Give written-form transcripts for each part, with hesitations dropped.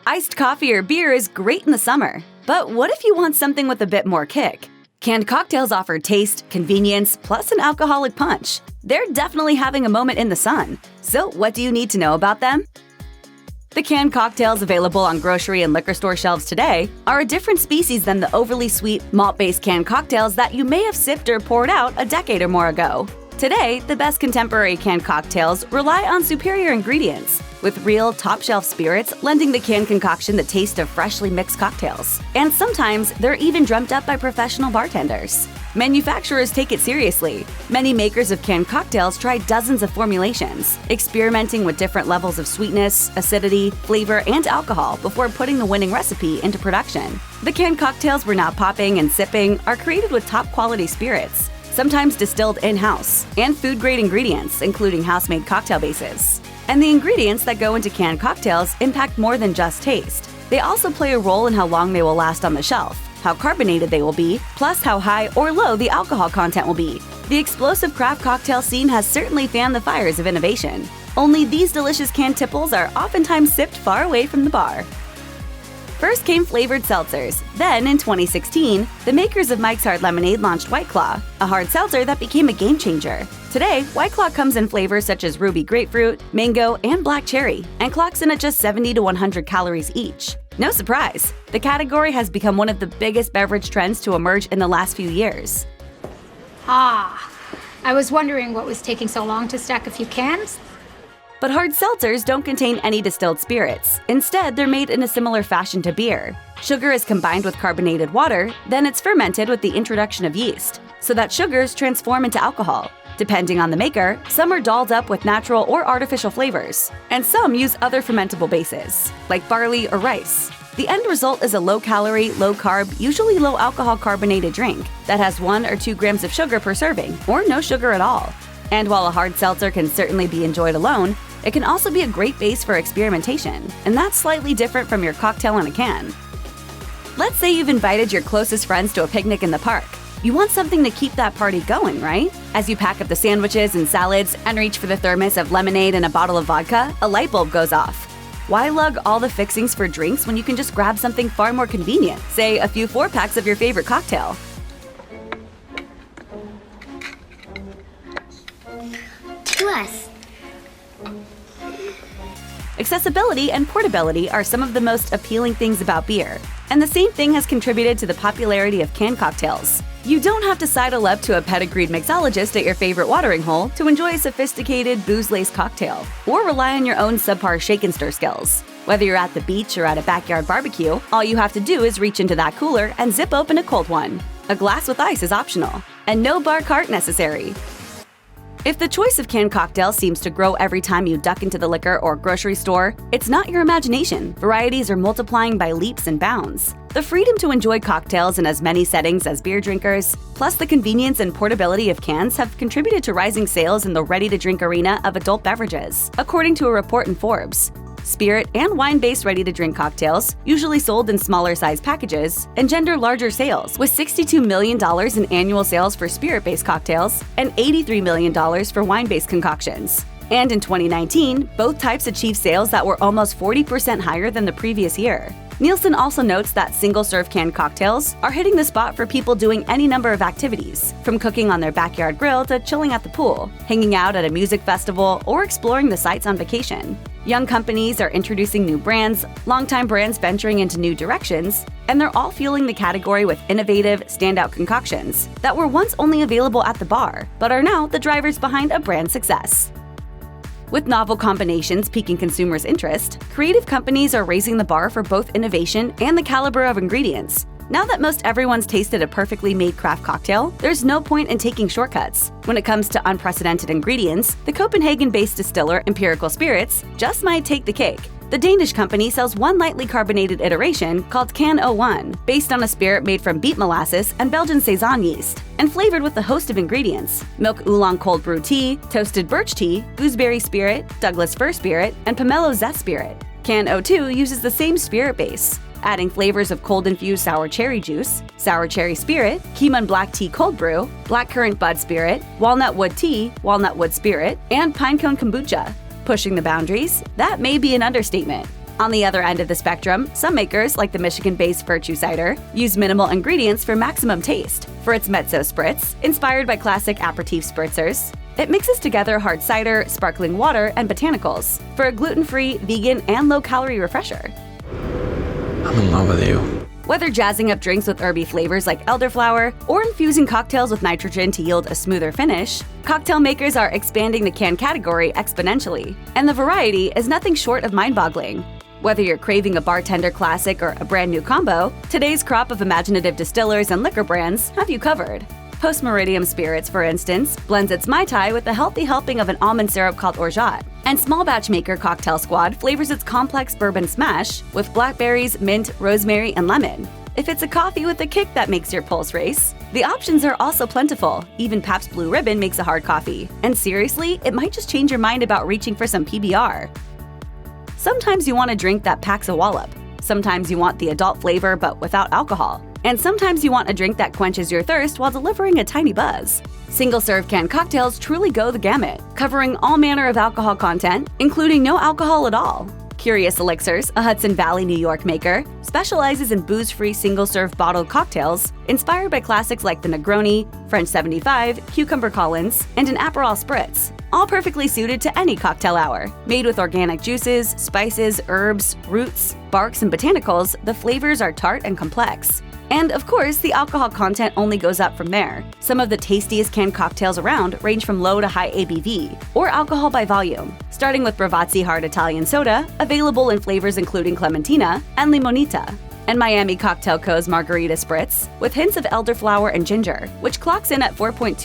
Iced coffee or beer is great in the summer, but what if you want something with a bit more kick? Canned cocktails offer taste, convenience, plus an alcoholic punch. They're definitely having a moment in the sun. So what do you need to know about them? The canned cocktails available on grocery and liquor store shelves today are a different species than the overly sweet, malt-based canned cocktails that you may have sipped or poured out a decade or more ago. Today, the best contemporary canned cocktails rely on superior ingredients, with real, top-shelf spirits lending the canned concoction the taste of freshly mixed cocktails. And sometimes, they're even drummed up by professional bartenders. Manufacturers take it seriously. Many makers of canned cocktails try dozens of formulations, experimenting with different levels of sweetness, acidity, flavor, and alcohol before putting the winning recipe into production. The canned cocktails we're now popping and sipping are created with top-quality spirits, sometimes distilled in-house, and food-grade ingredients, including house-made cocktail bases. And the ingredients that go into canned cocktails impact more than just taste. They also play a role in how long they will last on the shelf, how carbonated they will be, plus how high or low the alcohol content will be. The explosive craft cocktail scene has certainly fanned the fires of innovation. Only these delicious canned tipples are oftentimes sipped far away from the bar. First came flavored seltzers. Then, in 2016, the makers of Mike's Hard Lemonade launched White Claw, a hard seltzer that became a game changer. Today, White Claw comes in flavors such as ruby grapefruit, mango, and black cherry, and clocks in at just 70 to 100 calories each. No surprise, the category has become one of the biggest beverage trends to emerge in the last few years. I was wondering what was taking so long to stack a few cans. But hard seltzers don't contain any distilled spirits. Instead, they're made in a similar fashion to beer. Sugar is combined with carbonated water, then it's fermented with the introduction of yeast, so that sugars transform into alcohol. Depending on the maker, some are dolled up with natural or artificial flavors, and some use other fermentable bases, like barley or rice. The end result is a low-calorie, low-carb, usually low-alcohol carbonated drink that has 1 or 2 grams of sugar per serving, or no sugar at all. And while a hard seltzer can certainly be enjoyed alone, it can also be a great base for experimentation, and that's slightly different from your cocktail in a can. Let's say you've invited your closest friends to a picnic in the park. You want something to keep that party going, right? As you pack up the sandwiches and salads and reach for the thermos of lemonade and a bottle of vodka, a light bulb goes off. Why lug all the fixings for drinks when you can just grab something far more convenient, say a few 4-packs of your favorite cocktail? To us. Accessibility and portability are some of the most appealing things about beer, and the same thing has contributed to the popularity of canned cocktails. You don't have to sidle up to a pedigreed mixologist at your favorite watering hole to enjoy a sophisticated, booze-laced cocktail, or rely on your own subpar shake and stir skills. Whether you're at the beach or at a backyard barbecue, all you have to do is reach into that cooler and zip open a cold one. A glass with ice is optional, and no bar cart necessary. If the choice of canned cocktails seems to grow every time you duck into the liquor or grocery store, it's not your imagination. Varieties are multiplying by leaps and bounds. The freedom to enjoy cocktails in as many settings as beer drinkers, plus the convenience and portability of cans have contributed to rising sales in the ready-to-drink arena of adult beverages, according to a report in Forbes. Spirit and wine-based ready-to-drink cocktails, usually sold in smaller-sized packages, engender larger sales, with $62 million in annual sales for spirit-based cocktails and $83 million for wine-based concoctions. And in 2019, both types achieved sales that were almost 40% higher than the previous year. Nielsen also notes that single-serve canned cocktails are hitting the spot for people doing any number of activities, from cooking on their backyard grill to chilling at the pool, hanging out at a music festival, or exploring the sights on vacation. Young companies are introducing new brands, longtime brands venturing into new directions, and they're all fueling the category with innovative, standout concoctions that were once only available at the bar, but are now the drivers behind a brand's success. With novel combinations piquing consumers' interest, creative companies are raising the bar for both innovation and the caliber of ingredients. Now that most everyone's tasted a perfectly made craft cocktail, there's no point in taking shortcuts. When it comes to unprecedented ingredients, the Copenhagen-based distiller Empirical Spirits just might take the cake. The Danish company sells one lightly carbonated iteration called Can 01, based on a spirit made from beet molasses and Belgian Saison yeast, and flavored with a host of ingredients: milk oolong cold brew tea, toasted birch tea, gooseberry spirit, Douglas fir spirit, and pomelo zest spirit. Can 02 uses the same spirit base, adding flavors of cold-infused sour cherry juice, sour cherry spirit, Keemun black tea cold brew, blackcurrant bud spirit, walnut wood tea, walnut wood spirit, and pinecone kombucha. Pushing the boundaries? That may be an understatement. On the other end of the spectrum, some makers, like the Michigan-based Virtue Cider, use minimal ingredients for maximum taste. For its Mezzo Spritz, inspired by classic aperitif spritzers, it mixes together hard cider, sparkling water, and botanicals for a gluten-free, vegan, and low-calorie refresher. I'm in love with you. Whether jazzing up drinks with herby flavors like elderflower or infusing cocktails with nitrogen to yield a smoother finish, cocktail makers are expanding the can category exponentially, and the variety is nothing short of mind-boggling. Whether you're craving a bartender classic or a brand new combo, today's crop of imaginative distillers and liquor brands have you covered. Post Meridium Spirits, for instance, blends its Mai Tai with a healthy helping of an almond syrup called orgeat, and small batch maker Cocktail Squad flavors its complex bourbon smash with blackberries, mint, rosemary, and lemon. If it's a coffee with a kick that makes your pulse race, the options are also plentiful. Even Pabst Blue Ribbon makes a hard coffee. And seriously, it might just change your mind about reaching for some PBR. Sometimes you want a drink that packs a wallop. Sometimes you want the adult flavor but without alcohol. And sometimes you want a drink that quenches your thirst while delivering a tiny buzz. Single-serve canned cocktails truly go the gamut, covering all manner of alcohol content, including no alcohol at all. Curious Elixirs, a Hudson Valley, New York maker, specializes in booze-free single-serve bottled cocktails inspired by classics like the Negroni, French 75, Cucumber Collins, and an Aperol Spritz, all perfectly suited to any cocktail hour. Made with organic juices, spices, herbs, roots, barks, and botanicals, the flavors are tart and complex. And of course, the alcohol content only goes up from there. Some of the tastiest canned cocktails around range from low to high ABV, or alcohol by volume, starting with Bravazzi Hard Italian Soda, available in flavors including Clementina and Limonita, and Miami Cocktail Co.'s Margarita Spritz, with hints of elderflower and ginger, which clocks in at 4.2%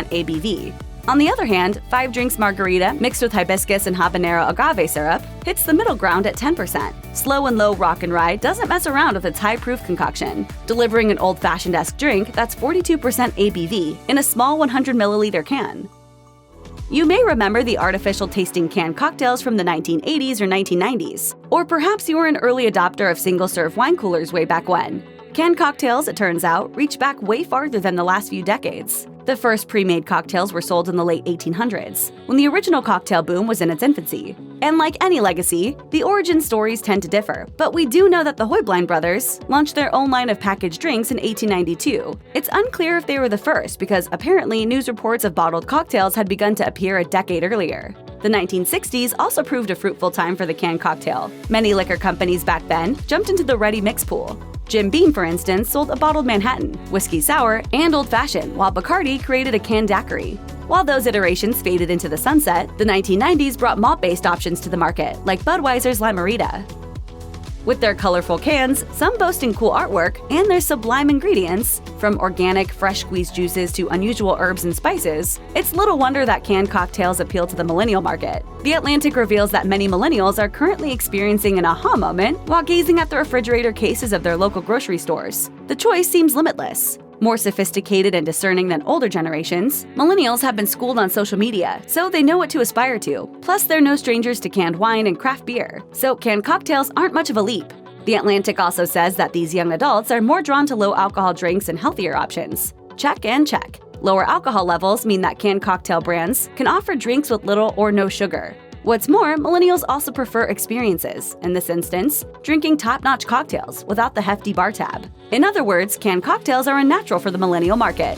ABV. On the other hand, 5 Drinks Margarita mixed with hibiscus and habanero agave syrup hits the middle ground at 10%. Slow and Low Rock and Rye doesn't mess around with its high-proof concoction, delivering an old-fashioned-esque drink that's 42% ABV in a small 100ml can. You may remember the artificial-tasting canned cocktails from the 1980s or 1990s, or perhaps you were an early adopter of single-serve wine coolers way back when. Canned cocktails, it turns out, reach back way farther than the last few decades. The first pre-made cocktails were sold in the late 1800s, when the original cocktail boom was in its infancy. And like any legacy, the origin stories tend to differ, but we do know that the Heublein brothers launched their own line of packaged drinks in 1892. It's unclear if they were the first, because apparently news reports of bottled cocktails had begun to appear a decade earlier. The 1960s also proved a fruitful time for the canned cocktail. Many liquor companies back then jumped into the ready mix pool. Jim Beam, for instance, sold a bottled Manhattan, whiskey sour, and old fashioned, while Bacardi created a canned daiquiri. While those iterations faded into the sunset, the 1990s brought malt-based options to the market, like Budweiser's Limerita. With their colorful cans, some boasting cool artwork, and their sublime ingredients, from organic, fresh squeezed juices to unusual herbs and spices, it's little wonder that canned cocktails appeal to the millennial market. The Atlantic reveals that many millennials are currently experiencing an aha moment while gazing at the refrigerator cases of their local grocery stores. The choice seems limitless. More sophisticated and discerning than older generations, millennials have been schooled on social media, so they know what to aspire to. Plus, they're no strangers to canned wine and craft beer, so canned cocktails aren't much of a leap. The Atlantic also says that these young adults are more drawn to low-alcohol drinks and healthier options. Check and check. Lower alcohol levels mean that canned cocktail brands can offer drinks with little or no sugar. What's more, millennials also prefer experiences, in this instance, drinking top-notch cocktails without the hefty bar tab. In other words, canned cocktails are unnatural for the millennial market.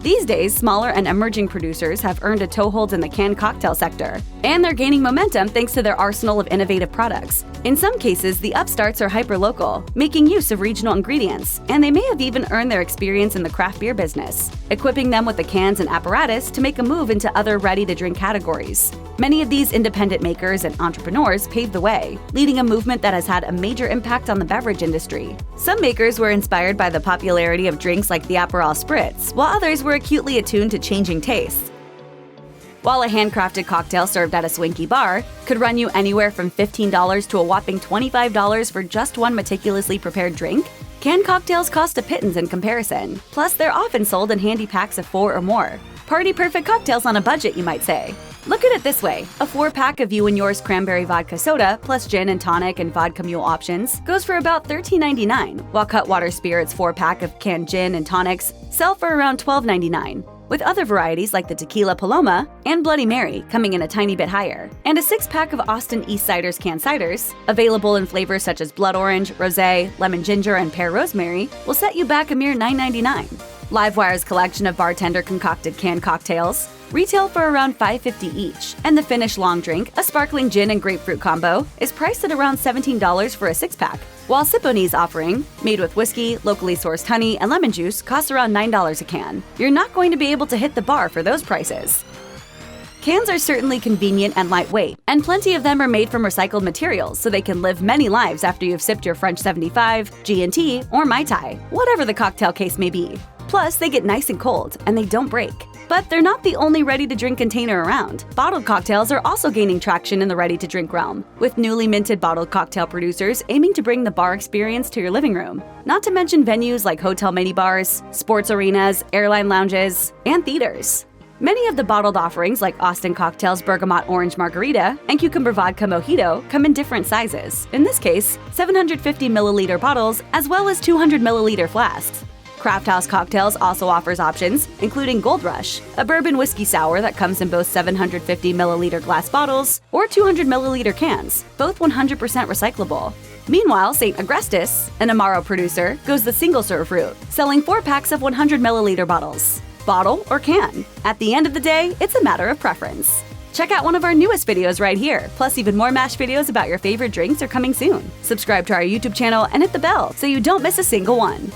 These days, smaller and emerging producers have earned a toehold in the canned cocktail sector, and they're gaining momentum thanks to their arsenal of innovative products. In some cases, the upstarts are hyper-local, making use of regional ingredients, and they may have even earned their experience in the craft beer business, equipping them with the cans and apparatus to make a move into other ready-to-drink categories. Many of these independent makers and entrepreneurs paved the way, leading a movement that has had a major impact on the beverage industry. Some makers were inspired by the popularity of drinks like the Aperol Spritz, while others were acutely attuned to changing tastes. While a handcrafted cocktail served at a swanky bar could run you anywhere from $15 to a whopping $25 for just one meticulously prepared drink, canned cocktails cost a pittance in comparison. Plus, they're often sold in handy packs of 4 or more. Party-perfect cocktails on a budget, you might say. Look at it this way, a 4-pack of You and Yours cranberry vodka soda plus gin and tonic and vodka mule options goes for about $13.99, while Cutwater Spirits 4-pack of canned gin and tonics sell for around $12.99. with other varieties like the Tequila Paloma and Bloody Mary coming in a tiny bit higher. And a 6-pack of Austin East Cider's canned ciders, available in flavors such as blood orange, rosé, lemon ginger, and pear rosemary, will set you back a mere $9.99. Livewire's collection of bartender-concocted canned cocktails retail for around $5.50 each, and the Finnish long drink, a sparkling gin and grapefruit combo, is priced at around $17 for a 6-pack, while Sipponi's offering, made with whiskey, locally sourced honey, and lemon juice, costs around $9 a can. You're not going to be able to hit the bar for those prices. Cans are certainly convenient and lightweight, and plenty of them are made from recycled materials so they can live many lives after you've sipped your French 75, G&T, or Mai Tai, whatever the cocktail case may be. Plus, they get nice and cold, and they don't break. But they're not the only ready-to-drink container around. Bottled cocktails are also gaining traction in the ready-to-drink realm, with newly minted bottled cocktail producers aiming to bring the bar experience to your living room. Not to mention venues like hotel minibars, sports arenas, airline lounges, and theaters. Many of the bottled offerings like Austin Cocktails Bergamot Orange Margarita and Cucumber Vodka Mojito come in different sizes, in this case, 750ml bottles as well as 200ml flasks. Craft House Cocktails also offers options, including Gold Rush, a bourbon whiskey sour that comes in both 750ml glass bottles or 200ml cans, both 100% recyclable. Meanwhile, St. Agrestis, an Amaro producer, goes the single-serve route, selling 4 packs of 100ml bottles. Bottle or can. At the end of the day, it's a matter of preference. Check out one of our newest videos right here, plus even more MASH videos about your favorite drinks are coming soon. Subscribe to our YouTube channel and hit the bell so you don't miss a single one.